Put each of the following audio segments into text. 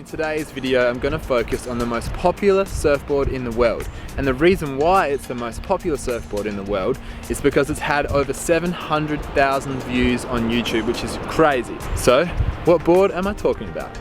in today's video I'm going to focus on the most popular surfboard in the world, and the reason why it's the most popular surfboard in the world is because it's had over 700,000 views on YouTube, which is crazy. So what board am I talking about?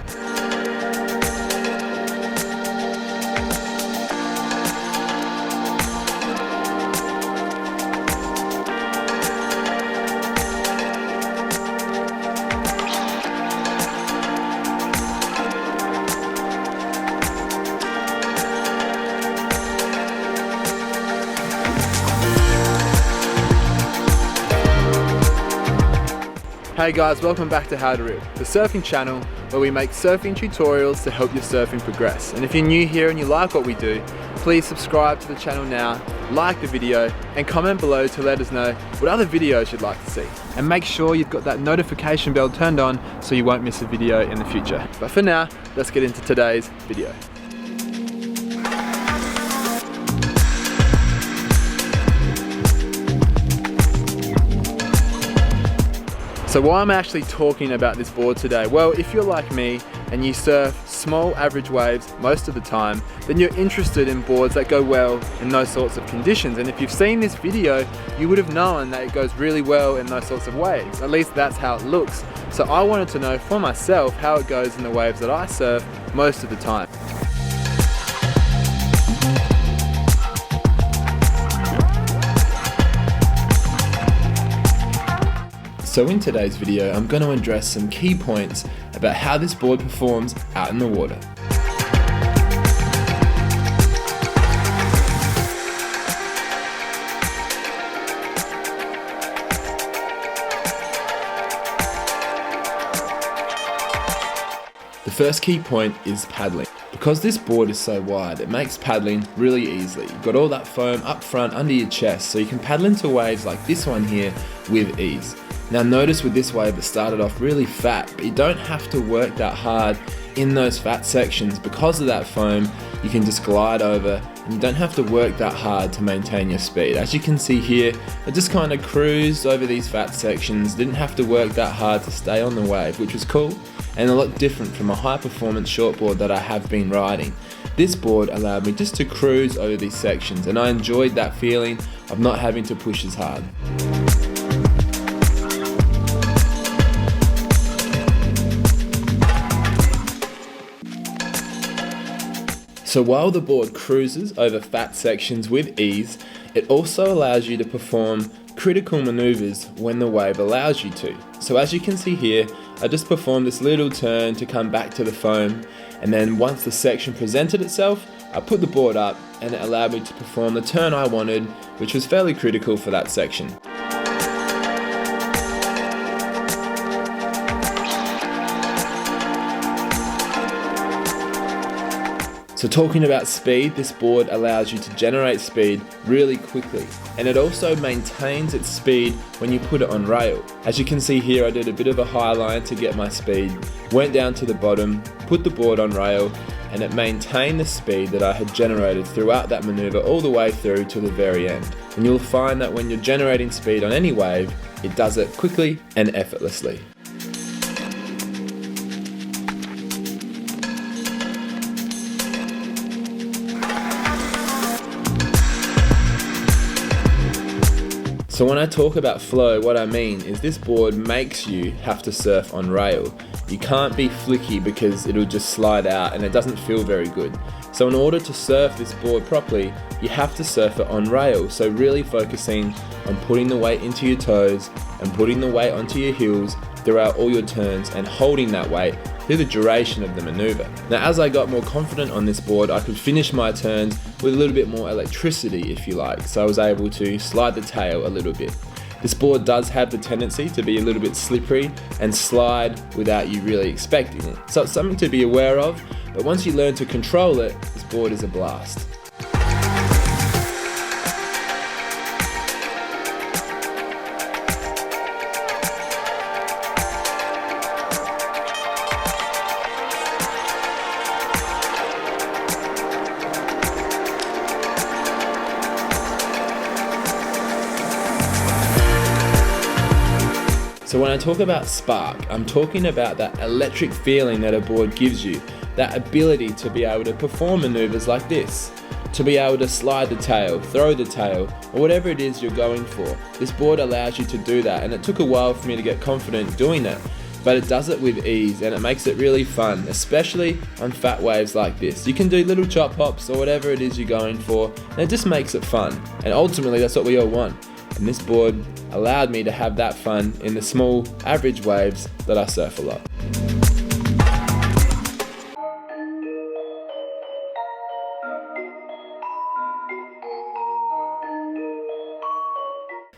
Hey guys, welcome back to How to Rip, the surfing channel where we make surfing tutorials to help your surfing progress. And if you're new here and you like what we do, please subscribe to the channel now, like the video, and comment below to let us know what other videos you'd like to see. And make sure you've got that notification bell turned on so you won't miss a video in the future. But for now, let's get into today's video. So why am I actually talking about this board today? Well, if you're like me and you surf small average waves most of the time, then you're interested in boards that go well in those sorts of conditions. And if you've seen this video, you would have known that it goes really well in those sorts of waves. At least that's how it looks. So I wanted to know for myself how it goes in the waves that I surf most of the time. So in today's video, I'm going to address some key points about how this board performs out in the water. The first key point is paddling. Because this board is so wide, it makes paddling really easy. You've got all that foam up front under your chest, so you can paddle into waves like this one here with ease. Now notice with this wave it started off really fat, but you don't have to work that hard in those fat sections. Because of that foam, you can just glide over and you don't have to work that hard to maintain your speed. As you can see here, I just kind of cruised over these fat sections, didn't have to work that hard to stay on the wave, which was cool and a lot different from a high performance shortboard that I have been riding. This board allowed me just to cruise over these sections, and I enjoyed that feeling of not having to push as hard. So while the board cruises over fat sections with ease, it also allows you to perform critical maneuvers when the wave allows you to. So as you can see here, I just performed this little turn to come back to the foam, and then once the section presented itself, I put the board up and it allowed me to perform the turn I wanted, which was fairly critical for that section. So talking about speed, this board allows you to generate speed really quickly, and it also maintains its speed when you put it on rail. As you can see here, I did a bit of a high line to get my speed, went down to the bottom, put the board on rail, and it maintained the speed that I had generated throughout that maneuver all the way through to the very end. And you'll find that when you're generating speed on any wave, it does it quickly and effortlessly. So when I talk about flow, what I mean is this board makes you have to surf on rail. You can't be flicky because it'll just slide out and it doesn't feel very good. So in order to surf this board properly, you have to surf it on rail. So really focusing on putting the weight into your toes and putting the weight onto your heels throughout all your turns and holding that weight through the duration of the maneuver. Now as I got more confident on this board, I could finish my turns with a little bit more electricity, if you like, so I was able to slide the tail a little bit. This board does have the tendency to be a little bit slippery and slide without you really expecting it. So it's something to be aware of, but once you learn to control it, this board is a blast. So when I talk about spark, I'm talking about that electric feeling that a board gives you that ability to be able to perform maneuvers like this, to be able to slide the tail, throw the tail, or whatever it is you're going for. This board allows you to do that, and it took a while for me to get confident doing that, but it does it with ease, and it makes it really fun, especially on fat waves like this. You can do little chop hops or whatever it is you're going for, and it just makes it fun, and ultimately that's what we all want. And this board allowed me to have that fun in the small, average waves that I surf a lot.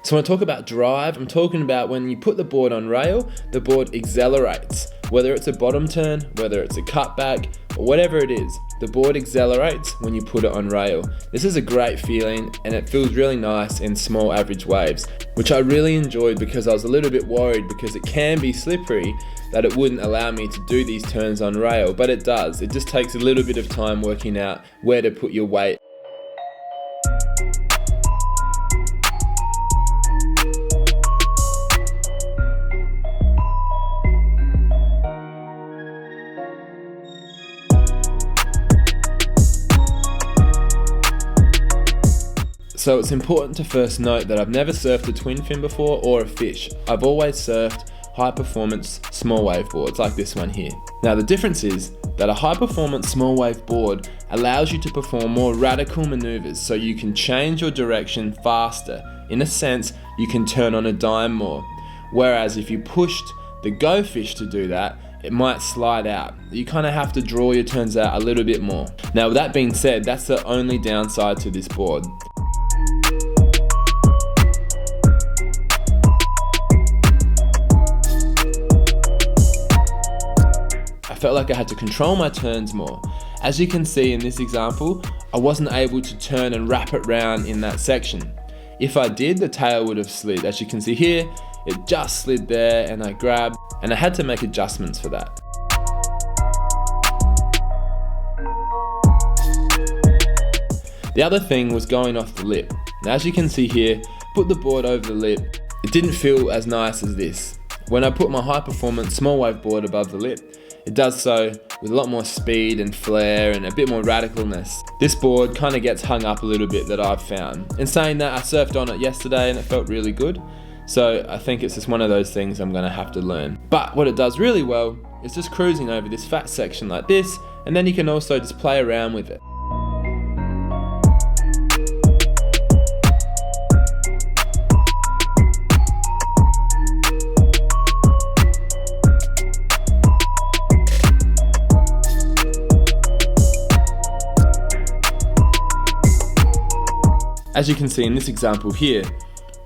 So when I talk about drive, I'm talking about when you put the board on rail, the board accelerates. Whether it's a bottom turn, whether it's a cutback, or whatever it is, the board accelerates when you put it on rail. This is a great feeling, and it feels really nice in small average waves, which I really enjoyed because I was a little bit worried because it can be slippery that it wouldn't allow me to do these turns on rail, but it does. It just takes a little bit of time working out where to put your weight. So it's important to first note that I've never surfed a twin fin before or a fish. I've always surfed high performance small wave boards like this one here. Now the difference is that a high performance small wave board allows you to perform more radical maneuvers, so you can change your direction faster. In a sense, you can turn on a dime more. Whereas if you pushed the Go Fish to do that, it might slide out. You kind of have to draw your turns out a little bit more. Now with that being said, that's the only downside to this board. I felt like I had to control my turns more. As you can see in this example, I wasn't able to turn and wrap it round in that section. If I did, the tail would have slid. As you can see here, it just slid there and I grabbed, and I had to make adjustments for that. The other thing was going off the lip. Now as you can see here, put the board over the lip. It didn't feel as nice as this. When I put my high performance small wave board above the lip, it does so with a lot more speed and flair and a bit more radicalness. This board kind of gets hung up a little bit, that I've found. In saying that, I surfed on it yesterday and it felt really good. So I think it's just one of those things I'm going to have to learn. But what it does really well is just cruising over this fat section like this, and then you can also just play around with it. As you can see in this example here,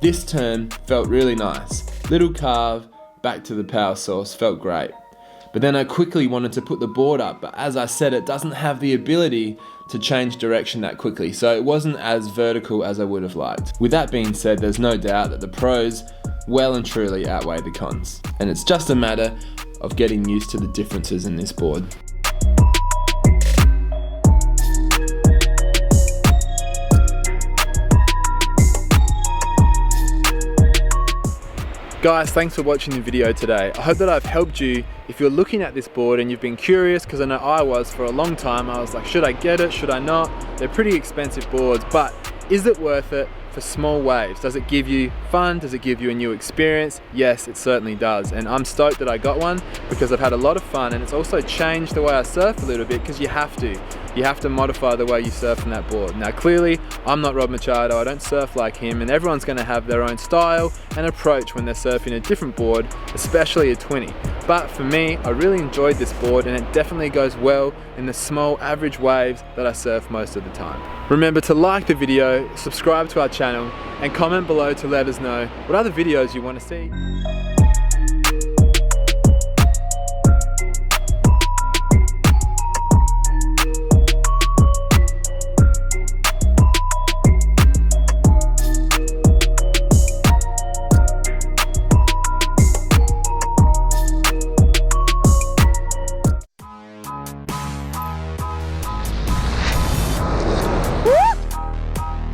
this turn felt really nice. Little carve, back to the power source, felt great. But then I quickly wanted to put the board up, but as I said, it doesn't have the ability to change direction that quickly, so it wasn't as vertical as I would have liked. With that being said, there's no doubt that the pros well and truly outweigh the cons, and it's just a matter of getting used to the differences in this board. Guys, thanks for watching the video today. I hope that I've helped you if you're looking at this board and you've been curious, because I know I was for a long time. I was like, should I get it? Should I not? They're pretty expensive boards, but is it worth it for small waves? Does it give you fun? Does it give you a new experience? Yes, it certainly does. And I'm stoked that I got one because I've had a lot of fun, and it's also changed the way I surf a little bit, because you have to. You have to modify the way you surf on that board. Now clearly, I'm not Rob Machado, I don't surf like him, and everyone's gonna have their own style and approach when they're surfing a different board, especially a 20. But for me, I really enjoyed this board, and it definitely goes well in the small average waves that I surf most of the time. Remember to like the video, subscribe to our channel, and comment below to let us know what other videos you want to see.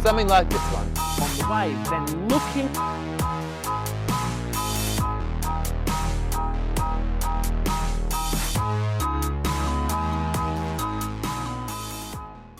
Something like this one. On the waves, then looking